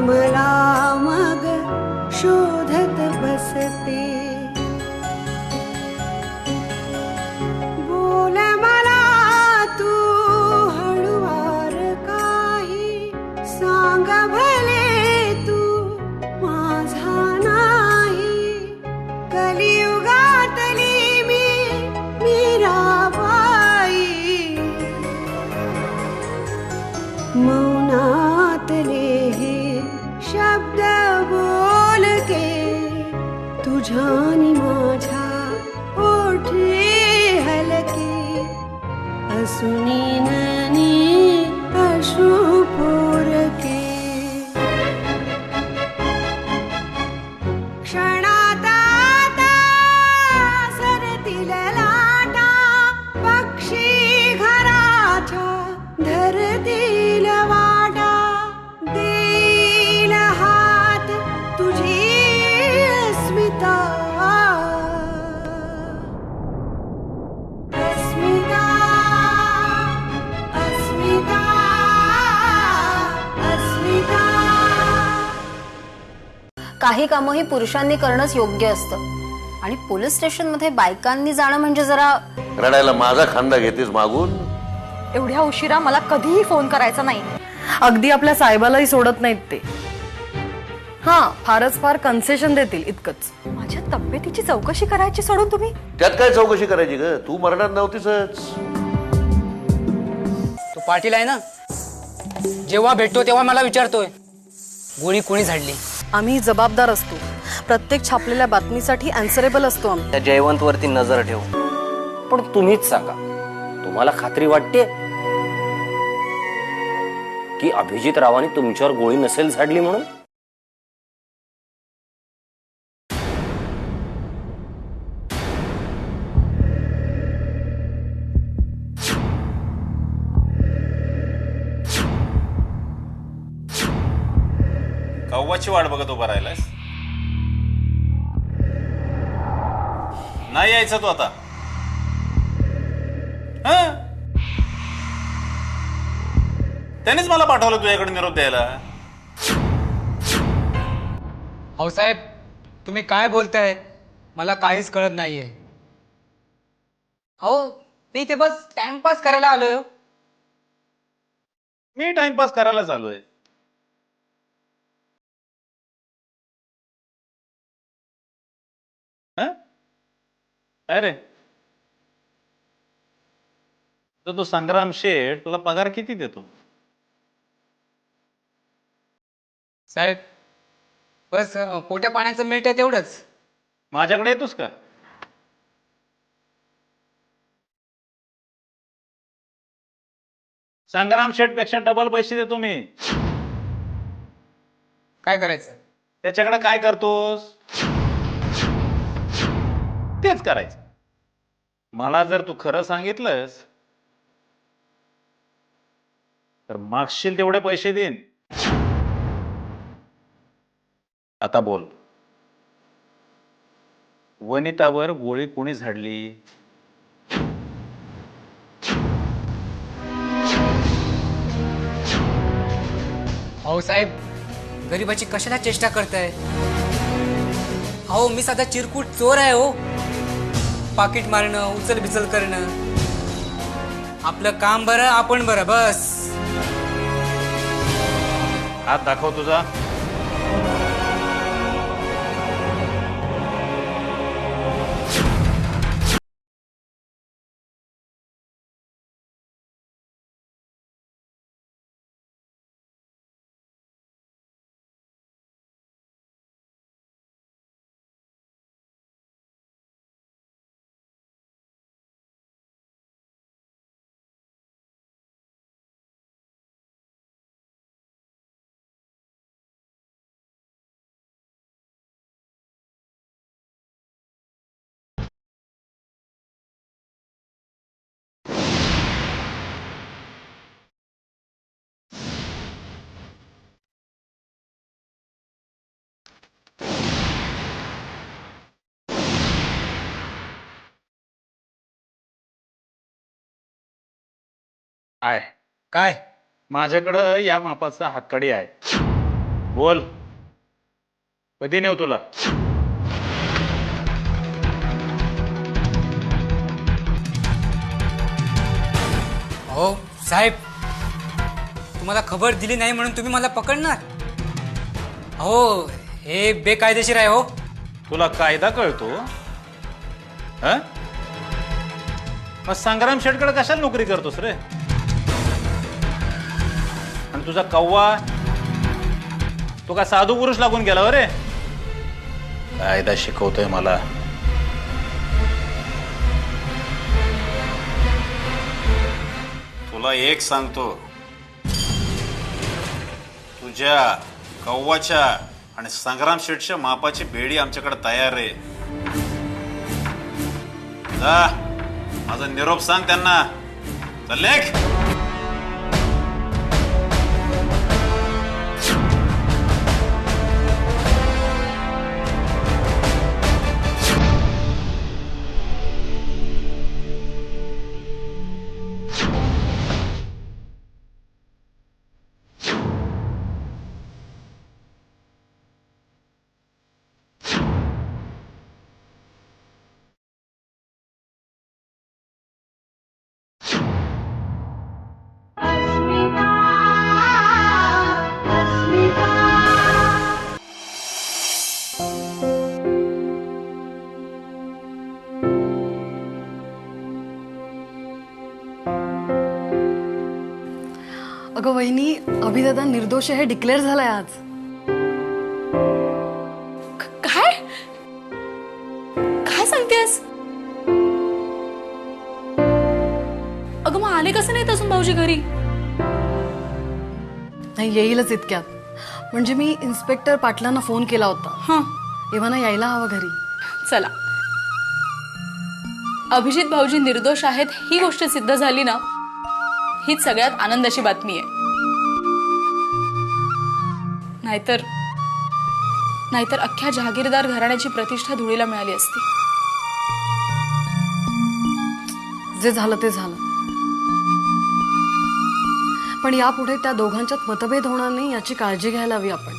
मला मग शोधत बसते. बोल मला तू हळुवार काही, सांग भले तू माझा नाही. कलियुगातली मीराबाई, मौनातले हे शब्द बोलके तुझ्यानी माझ्या ओठी हलके. असुनी ननी अश्रू पोरके. क्षणात आता सरतील लाटा, पक्षी घराच्या धरतील वाटा. देईल हात तुझी अस्मिता, अस्मिता, अस्मिता, अस्मिता. काही कामं ही पुरुषांनी करणंच योग्य असतं आणि पोलीस स्टेशन मध्ये बायकांनी जाणं म्हणजे जरा. रडायला माझा खांदा घेतेस मागून. एवढ्या उशिरा मला कधीही फोन करायचा नाही. अगदी आपल्या साहेबालाही सोडत नाहीत ते. हा, फारच फार कन्सेशन देतील इतकंच. माझ्या तब्येतीची चौकशी करायची सोडून तुम्ही. त्यात काय चौकशी करायची ग, तू मरणार नव्हतीसच. तो पाटील आहे ना, जेव्हा भेटतो तेव्हा मला विचारतोय गोळी कोणी झाडली. आम्ही जबाबदार असतो, प्रत्येक छापलेल्या बातमीसाठी अँसरेबल असतो आम्ही. त्या जयवंतवरती नजर ठेव. पण तुम्हीच सांगा, तुम्हाला खात्री वाटते की अभिजित रावांनी तुमच्यावर गोळी नसेल झाडली म्हणून? कव्वाची वाट बघत उभा राहिलास? नाही यायचं तू आता? त्यानेच मला पाठवलं तुझ्याकडे निरोप द्यायला. हो साहेब, तुम्ही काय बोलताय? मला काहीच कळत नाहीये. हो, मी ते बस टाइमपास करायला आलोय. मी टाइमपास करायला चालूय. अरे तो संग्राम शेठ तुला पगार किती देतो? साहेब, बस पोट्या पाण्याचं मिळतंय तेवढंच. माझ्याकडे येतोस का? संग्राम शेठ पेक्षा डबल पैसे देतो मी. काय करायचं? त्याच्याकडे काय करतोस तेच करायचं. मला जर तू खरं सांगितलंस तर मागशील तेवढे पैसे देईन. आता बोल, वनितावर गोळी कोणी झाडली? हो साहेब, गरिबाची कशाला चेष्टा करताय? अहो, मी साधा चिरकुट चोर आहे हो. पाकिट मारणं, उचल बिचल करणं, आपलं काम बरं, आपण बरं, बस. हात दाखव तुझा. आहे काय? माझ्याकडं या मापाचा हातकडी आहे. बोल, कधी नेऊ तुला? अहो साहेब, तुम्हाला खबर दिली नाही म्हणून तुम्ही मला पकडणार? अहो हे बेकायदेशीर आहे हो. तुला कायदा कळतो? हं? मग संग्राम शेटकडे कशाला नोकरी करतोस रे? आणि तुझा कव्वा तो का साधू पुरुष लागून गेला हो रे? कायदा शिकवतोय मला. तुला एक सांगतो, तुझ्या कव्वाच्या आणि संग्राम शेठच्या मापाची बेडी आमच्याकडे तयार आहे. जा, माझा निरोप सांग त्यांना. चल लेख. अगं वहिनी, अभिदादा निर्दोष आहे, डिक्लेअर झालाय आज. काय काय सांगतेस? अगं मग आले कसं नाहीत अजून भाऊजी घरी? नाही, येईलच इतक्यात. म्हणजे मी इन्स्पेक्टर पाटलांना फोन केला होता. हां, एव्हाना यायला हवं घरी. चला. अभिजित भाऊजी निर्दोष आहेत ही गोष्ट सिद्ध झाली ना, हीच सगळ्यात आनंदाची बातमी आहे. नाहीतर अख्ख्या जहागीरदार घराण्याची प्रतिष्ठा धुळीला मिळाली असती. जे झालं ते झालं, पण यापुढे त्या दोघांच्यात मतभेद होणार नाही याची काळजी घ्यायला हवी आपण.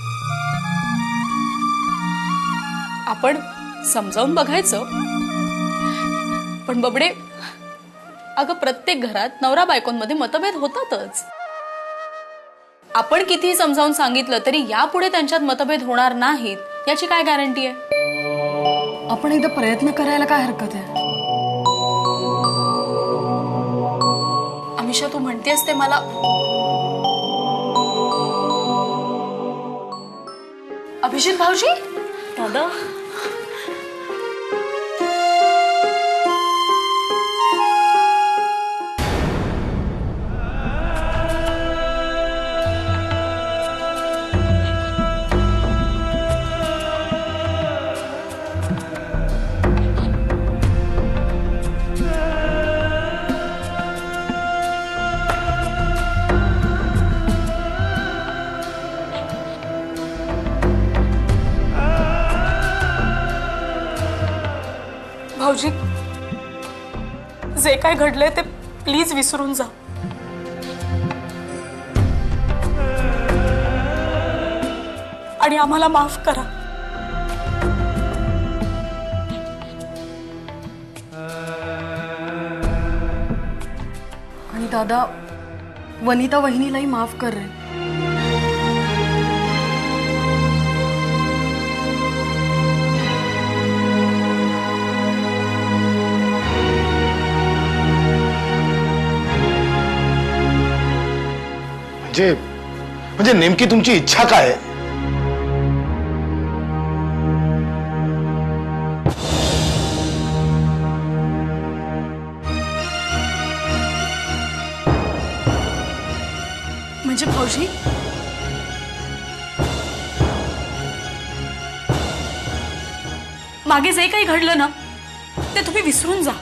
आपण समजावून बघायचं, पण बबडे, अगं प्रत्येक घरात नवरा बायकोंमध्ये मतभेद होतातच. आपण कितीही समजावून सांगितलं तरी यापुढे त्यांच्यात मतभेद होणार नाहीत याची काय गॅरंटी आहे? आपण एकदा प्रयत्न करायला काय हरकत आहे? अमिषा, तू म्हणतेस ते मला अभिजित भाऊजी? दादा, भाऊजी, जे काय घडलंय ते प्लीज विसरून जा. आणि आम्हाला माफ करा. आणि दादा, वनिता वहिनीलाही माफ कर रे. म्हणजे नेमकी तुमची इच्छा काय आहे? म्हणजे भाऊजी, मागे जे काही घडलं ना ते तुम्ही विसरून जा.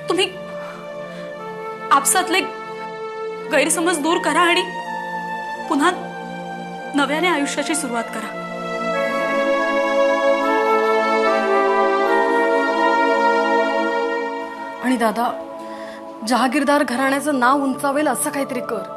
तुम्ही आपसातले गैरसमज दूर करा आणि पुन्हा नव्याने आयुष्याची सुरुवात करा. आणि दादा, जहागीरदार घराण्याचं नाव उंचावेल असं काहीतरी कर.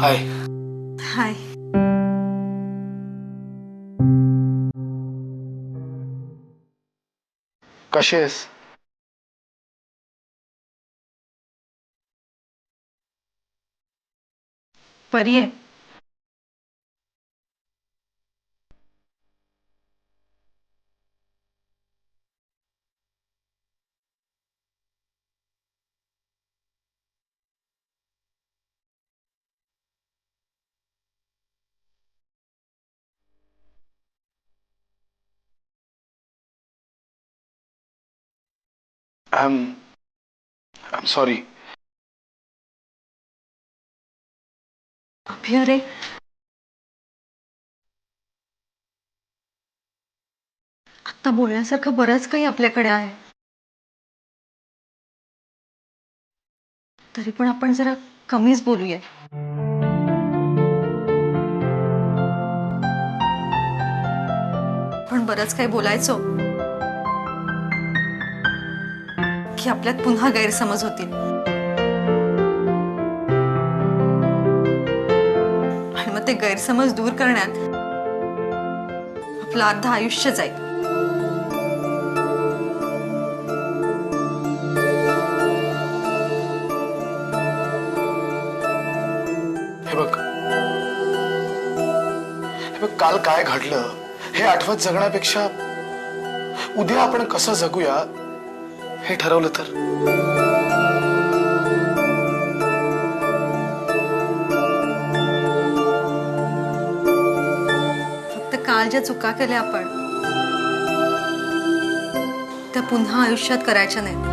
हाय. हाय. कशी आहेस? बरी आहे. I'm sorry. अरे आता बोलण्यासारखं बरंच काही आपल्याकडे आहे. तरी पण आपण जरा कमीच बोलूया. पण बरंच काही बोलायचो की आपल्यात पुन्हा गैरसमज होतील आणि मग ते गैरसमज दूर करण्यात आपलं अर्ध आयुष्य जाईल. हे बघ काल काय घडलं हे आठवत जगण्यापेक्षा उद्या आपण कसं जगूया हे ठरवलं तर. फक्त काल ज्या चुका केल्या आपण त्या पुन्हा आयुष्यात करायच्या नाहीत.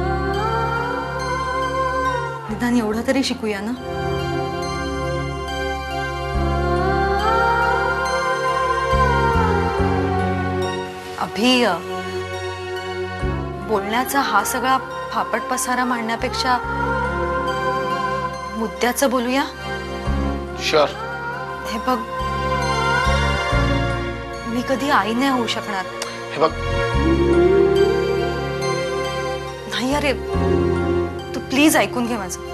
निदान एवढं तरी शिकूया ना. अभि, बोलण्याचा हा सगळा फापट पसारा मांडण्यापेक्षा मुद्द्याचं बोलूया. शुअर. हे बघ, मी कधी आई नाही होऊ शकणार. हे बघ, नाही अरे, तू प्लीज ऐकून घे माझं.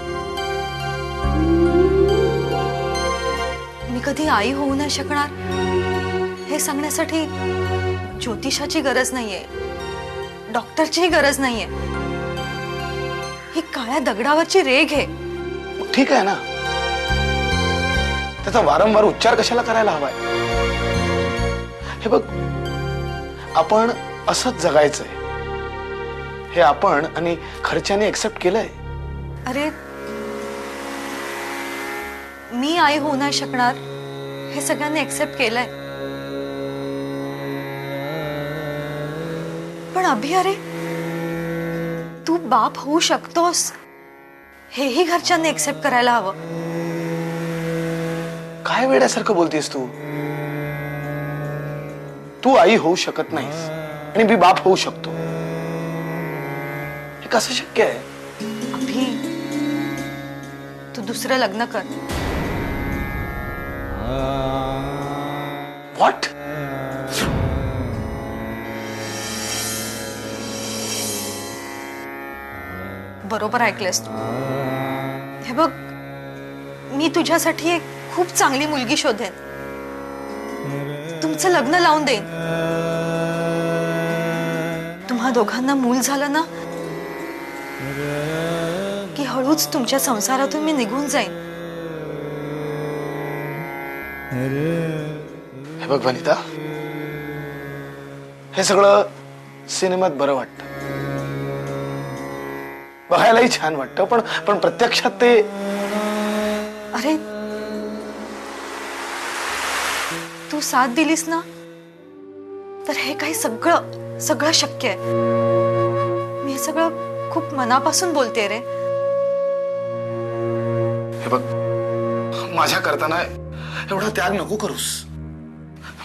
मी कधी आई होऊ नाही शकणार हे सांगण्यासाठी ज्योतिषाची गरज नाहीये, डॉक्टरचीही गरज नाहीये. ही काळ्या दगडावरची रेघ आहे. ठीक आहे ना, त्याचा वारंवार उच्चार कशाला करायला हवाय. हे बघ, आपण असंच जगायचंय हे आपण आणि खर्चाने एक्सेप्ट केलंय. अरे, मी आई होऊ नाही शकणार हे सगळ्यांनी एक्सेप्ट केलंय. पण अभि, अरे तू बाप होऊ शकतोस हेही घरच्यांनी एक्सेप्ट करायला हवं. काय वेड्यासारखं बोलतेस तू. तू आई होऊ शकत नाहीस आणि मी बाप होऊ शकतो. हे कसं शक्य आहे. अभि, तू दुसरं लग्न कर. व्हॉट. बरोबर ऐकलेस तू. हे बघ, मी तुझ्यासाठी एक खूप चांगली मुलगी शोधेन, तुमचं लग्न लावून देईन. तुम्हा दोघांना मूल झालं ना की हळूच तुमच्या संसारातून मी निघून जाईन. हे बघ वनिता, हे सगळं सिनेमात बरं वाटतं, बघायलाही छान वाटतं, पण प्रत्यक्षात ते. अरे, तू साथ दिलीस ना तर हे काही सगळं सगळं शक्य आहे. मी हे सगळं खूप मनापासून बोलते रे. हे बघ, माझ्या करताना एवढा त्याग नको करूस.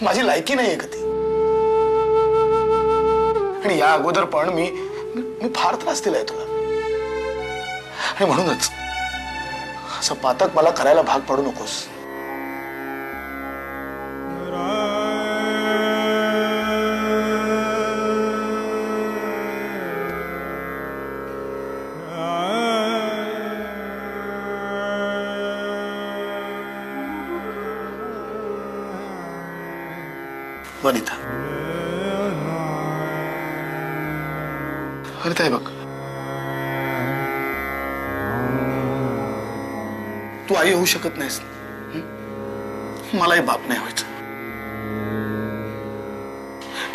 माझी लायकी नाहीये कधी. आणि या अगोदर पण मी फार त्रास दिलाय तुला. आणि म्हणूनच असं पातक मला करायला भाग पडू नकोस. वनिता, वनिता, हे बघ, तू आई होऊ शकत नाहीस. मलाही बाप नाही व्हायचं.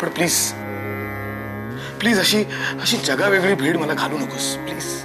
पण प्लीज प्लीज अशी जगावेगळी भीड मला घालू नकोस प्लीज.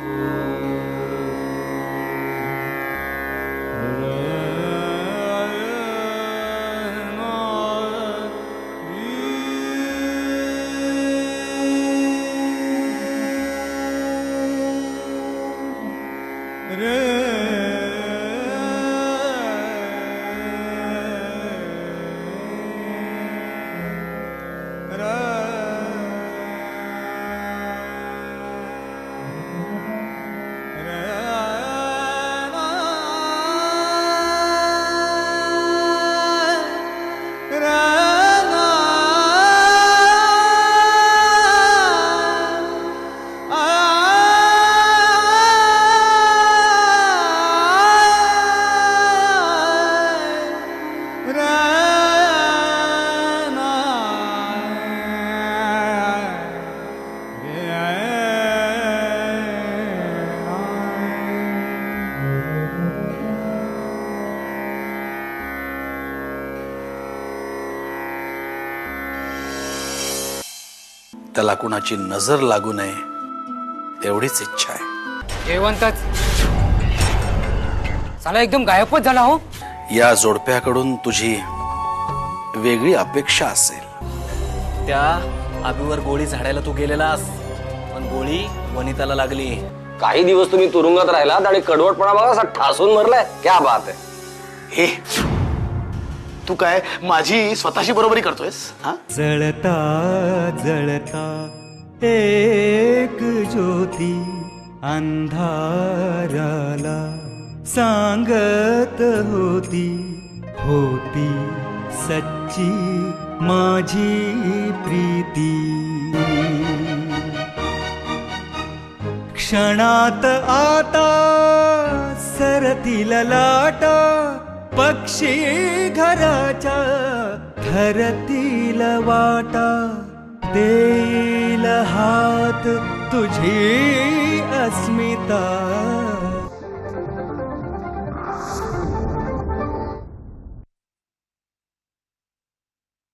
त्याला कुणाची नजर लागू नये एवढीच इच्छा आहे. जयवंतच साला एकदम गायबच झाला हो. या जोडप्याकडून तुझी वेगळी अपेक्षा असेल. त्या आबीवर गोळी झाडायला तू गेलेलास, पण गोळी वनिताला लागली. काही दिवस तुम्ही तुरुंगात राहिलात आणि कडवटपणा बघा असा ठासून मरलाय. क्या बात आहे. हे तू काय माझी स्वतःशी बरोबरी करतोयस? हा जळता जळता एक ज्योती अंधाराला सांगत होती, होती सच्ची माझी प्रीती. क्षणात आता सरतील लाटा, पक्षी घराच्या ठरतील वाटा. देईल हात तुझी अस्मिता,